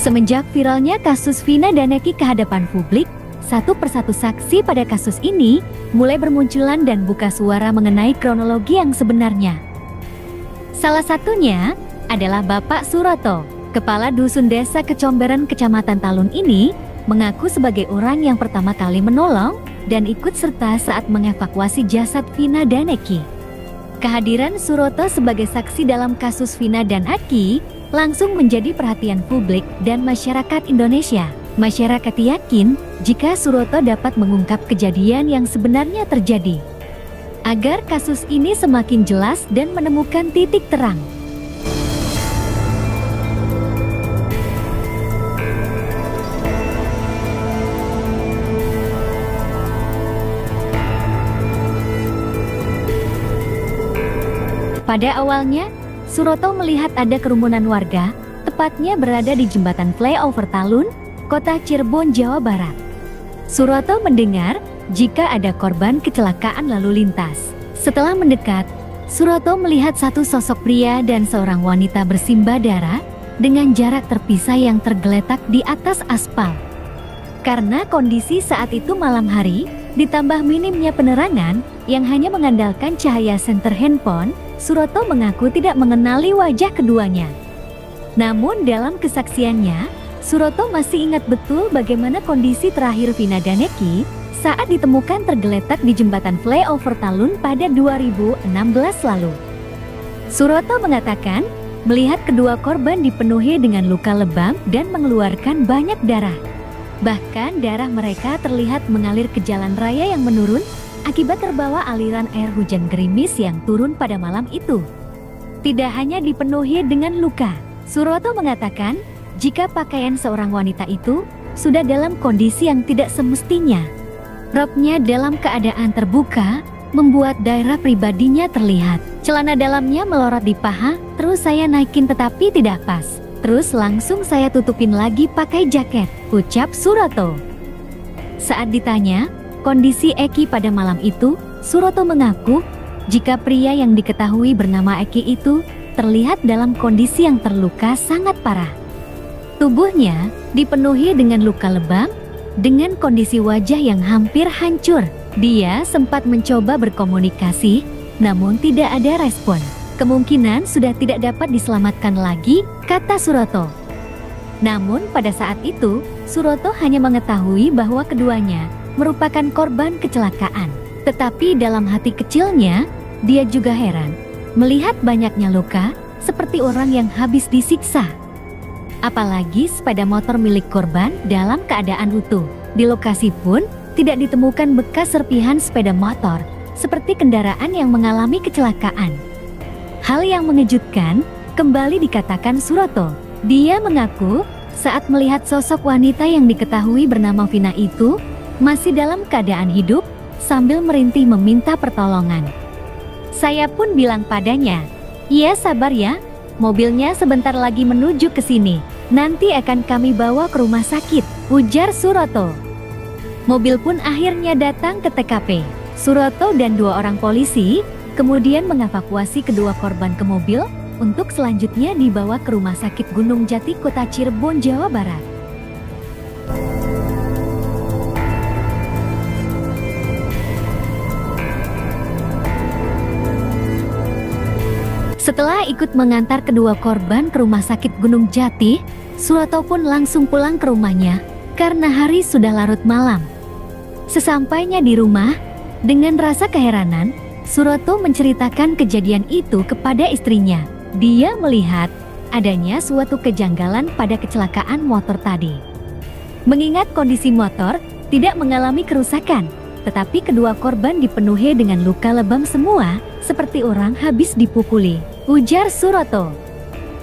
Semenjak viralnya kasus Vina dan Eki ke hadapan publik, satu persatu saksi pada kasus ini mulai bermunculan dan buka suara mengenai kronologi yang sebenarnya. Salah satunya adalah Bapak Suroto, kepala dusun desa Kecomberan Kecamatan Talun ini, mengaku sebagai orang yang pertama kali menolong dan ikut serta saat mengevakuasi jasad Vina dan Eki. Kehadiran Suroto sebagai saksi dalam kasus Vina dan Eki langsung menjadi perhatian publik dan masyarakat Indonesia. Masyarakat yakin jika Suroto dapat mengungkap kejadian yang sebenarnya terjadi, agar kasus ini semakin jelas dan menemukan titik terang. Pada awalnya, Suroto melihat ada kerumunan warga, tepatnya berada di jembatan flyover Talun, Kota Cirebon, Jawa Barat. Suroto mendengar jika ada korban kecelakaan lalu lintas. Setelah mendekat, Suroto melihat satu sosok pria dan seorang wanita bersimbah darah dengan jarak terpisah yang tergeletak di atas aspal. Karena kondisi saat itu malam hari, ditambah minimnya penerangan yang hanya mengandalkan cahaya senter handphone, Suroto mengaku tidak mengenali wajah keduanya. Namun dalam kesaksiannya, Suroto masih ingat betul bagaimana kondisi terakhir Vina dan Eki saat ditemukan tergeletak di jembatan flyover Talun pada 2016 lalu. Suroto mengatakan melihat kedua korban dipenuhi dengan luka lebam dan mengeluarkan banyak darah. Bahkan darah mereka terlihat mengalir ke jalan raya yang menurun akibat terbawa aliran air hujan gerimis yang turun pada malam itu. Tidak hanya dipenuhi dengan luka, Suroto mengatakan jika pakaian seorang wanita itu sudah dalam kondisi yang tidak semestinya. Robnya dalam keadaan terbuka, membuat daerah pribadinya terlihat. Celana dalamnya melorot di paha, terus saya naikin tetapi tidak pas. Terus langsung saya tutupin lagi pakai jaket, ucap Suroto. Saat ditanya kondisi Eki pada malam itu, Suroto mengaku jika pria yang diketahui bernama Eki itu terlihat dalam kondisi yang terluka sangat parah. Tubuhnya dipenuhi dengan luka lebam, dengan kondisi wajah yang hampir hancur. Dia sempat mencoba berkomunikasi, namun tidak ada respon. Kemungkinan sudah tidak dapat diselamatkan lagi, kata Suroto. Namun pada saat itu, Suroto hanya mengetahui bahwa keduanya merupakan korban kecelakaan. Tetapi dalam hati kecilnya, dia juga heran melihat banyaknya luka seperti orang yang habis disiksa. Apalagi sepeda motor milik korban dalam keadaan utuh. Di lokasi pun tidak ditemukan bekas serpihan sepeda motor seperti kendaraan yang mengalami kecelakaan. Hal yang mengejutkan kembali dikatakan Suroto. Dia mengaku saat melihat sosok wanita yang diketahui bernama Vina itu masih dalam keadaan hidup, sambil merintih meminta pertolongan. Saya pun bilang padanya, "Iya sabar ya, mobilnya sebentar lagi menuju ke sini. Nanti akan kami bawa ke rumah sakit," ujar Suroto. Mobil pun akhirnya datang ke TKP. Suroto dan dua orang polisi kemudian mengevakuasi kedua korban ke mobil untuk selanjutnya dibawa ke Rumah Sakit Gunung Jati, Kota Cirebon, Jawa Barat. Setelah ikut mengantar kedua korban ke Rumah Sakit Gunung Jati, Suroto pun langsung pulang ke rumahnya karena hari sudah larut malam. Sesampainya di rumah, dengan rasa keheranan, Suroto menceritakan kejadian itu kepada istrinya. Dia melihat adanya suatu kejanggalan pada kecelakaan motor tadi. Mengingat kondisi motor tidak mengalami kerusakan, tetapi kedua korban dipenuhi dengan luka lebam semua, seperti orang habis dipukuli, ujar Suroto.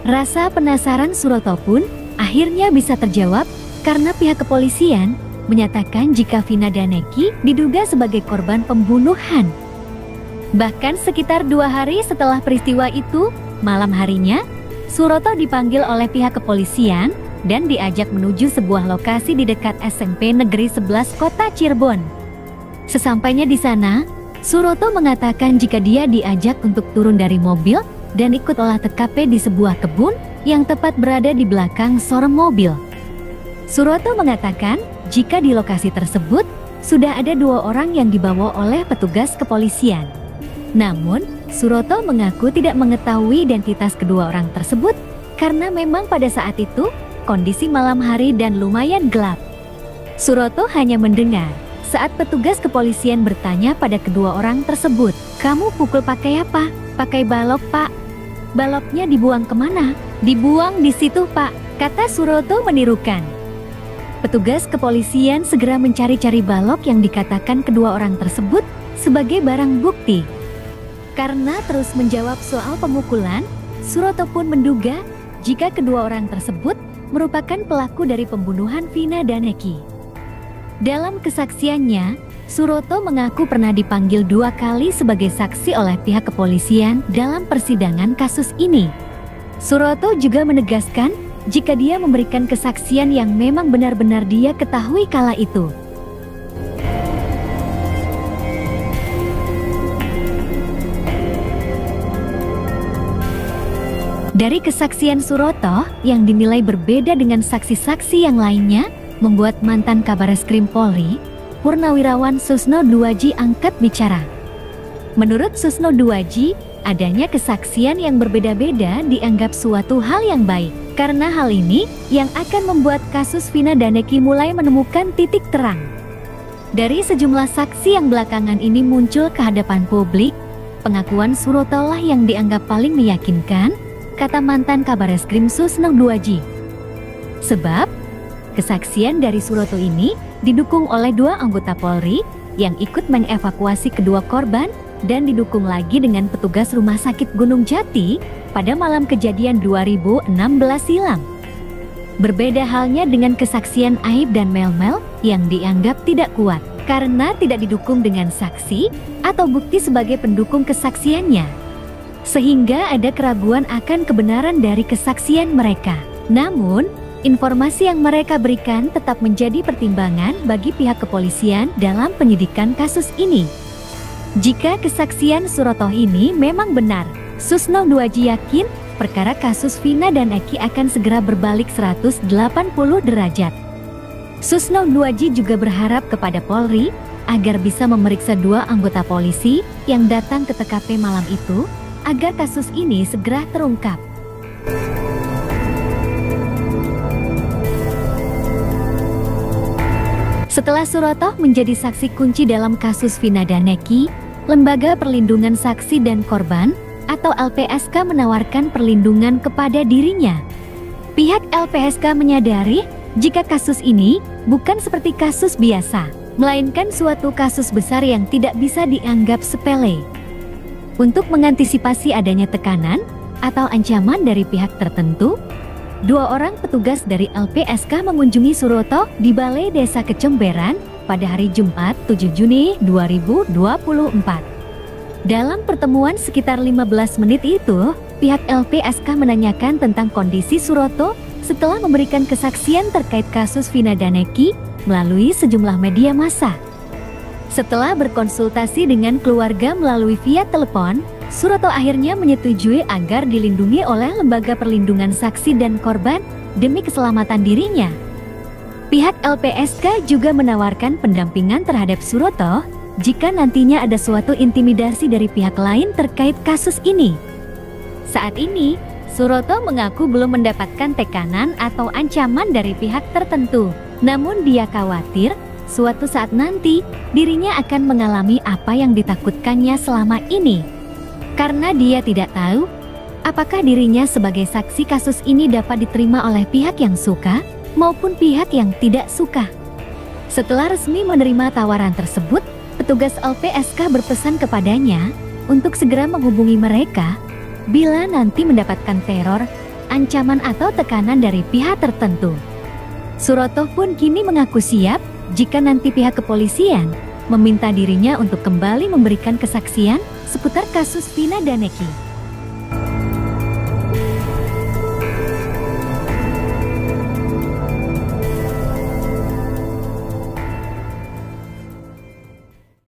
Rasa penasaran Suroto pun akhirnya bisa terjawab karena pihak kepolisian menyatakan jika Vina dan Eki diduga sebagai korban pembunuhan. Bahkan sekitar 2 hari setelah peristiwa itu, malam harinya, Suroto dipanggil oleh pihak kepolisian dan diajak menuju sebuah lokasi di dekat SMP Negeri 11 Kota Cirebon. Sesampainya di sana, Suroto mengatakan jika dia diajak untuk turun dari mobil dan ikut olah TKP di sebuah kebun yang tepat berada di belakang showroom mobil. Suroto mengatakan jika di lokasi tersebut sudah ada 2 orang yang dibawa oleh petugas kepolisian. Namun, Suroto mengaku tidak mengetahui identitas kedua orang tersebut karena memang pada saat itu kondisi malam hari dan lumayan gelap. Suroto hanya mendengar saat petugas kepolisian bertanya pada kedua orang tersebut, "Kamu pukul pakai apa?" "Pakai balok, Pak." "Baloknya dibuang kemana?" "Dibuang di situ, Pak," kata Suroto menirukan. Petugas kepolisian segera mencari-cari balok yang dikatakan kedua orang tersebut sebagai barang bukti. Karena terus menjawab soal pemukulan, Suroto pun menduga jika kedua orang tersebut merupakan pelaku dari pembunuhan Vina dan Eki. Dalam kesaksiannya, Suroto mengaku pernah dipanggil 2 kali sebagai saksi oleh pihak kepolisian dalam persidangan kasus ini. Suroto juga menegaskan jika dia memberikan kesaksian yang memang benar-benar dia ketahui kala itu. Dari kesaksian Suroto yang dinilai berbeda dengan saksi-saksi yang lainnya, membuat mantan Kabareskrim Polri, Purnawirawan Susno Duaji angkat bicara. Menurut Susno Duaji, adanya kesaksian yang berbeda-beda dianggap suatu hal yang baik. Karena hal ini yang akan membuat kasus Vina dan Eki mulai menemukan titik terang. Dari sejumlah saksi yang belakangan ini muncul ke hadapan publik, pengakuan Suroto lah yang dianggap paling meyakinkan, kata mantan Kabareskrim Susno Duaji. Sebab, kesaksian dari Suroto ini didukung oleh 2 anggota Polri yang ikut mengevakuasi kedua korban dan didukung lagi dengan petugas Rumah Sakit Gunung Jati pada malam kejadian 2016 silam. Berbeda halnya dengan kesaksian Aib dan Melmel yang dianggap tidak kuat karena tidak didukung dengan saksi atau bukti sebagai pendukung kesaksiannya. Sehingga ada keraguan akan kebenaran dari kesaksian mereka. Namun, informasi yang mereka berikan tetap menjadi pertimbangan bagi pihak kepolisian dalam penyidikan kasus ini. Jika kesaksian Suroto ini memang benar, Susno Duaji yakin perkara kasus Vina dan Eki akan segera berbalik 180 derajat. Susno Duaji juga berharap kepada Polri agar bisa memeriksa 2 anggota polisi yang datang ke TKP malam itu agar kasus ini segera terungkap. Setelah Suroto menjadi saksi kunci dalam kasus Vina dan Eki, Lembaga Perlindungan Saksi dan Korban atau LPSK menawarkan perlindungan kepada dirinya. Pihak LPSK menyadari jika kasus ini bukan seperti kasus biasa, melainkan suatu kasus besar yang tidak bisa dianggap sepele. Untuk mengantisipasi adanya tekanan atau ancaman dari pihak tertentu, 2 orang petugas dari LPSK mengunjungi Suroto di Balai Desa Kecomberan pada hari Jumat 7 Juni 2024. Dalam pertemuan sekitar 15 menit itu, pihak LPSK menanyakan tentang kondisi Suroto setelah memberikan kesaksian terkait kasus Vina dan Eki melalui sejumlah media massa. Setelah berkonsultasi dengan keluarga melalui via telepon, Suroto akhirnya menyetujui agar dilindungi oleh Lembaga Perlindungan Saksi dan Korban demi keselamatan dirinya. Pihak LPSK juga menawarkan pendampingan terhadap Suroto jika nantinya ada suatu intimidasi dari pihak lain terkait kasus ini. Saat ini, Suroto mengaku belum mendapatkan tekanan atau ancaman dari pihak tertentu. Namun dia khawatir suatu saat nanti dirinya akan mengalami apa yang ditakutkannya selama ini. Karena dia tidak tahu apakah dirinya sebagai saksi kasus ini dapat diterima oleh pihak yang suka maupun pihak yang tidak suka. Setelah resmi menerima tawaran tersebut, petugas LPSK berpesan kepadanya untuk segera menghubungi mereka bila nanti mendapatkan teror, ancaman atau tekanan dari pihak tertentu. Suroto pun kini mengaku siap jika nanti pihak kepolisian meminta dirinya untuk kembali memberikan kesaksian seputar kasus Vina dan Eki.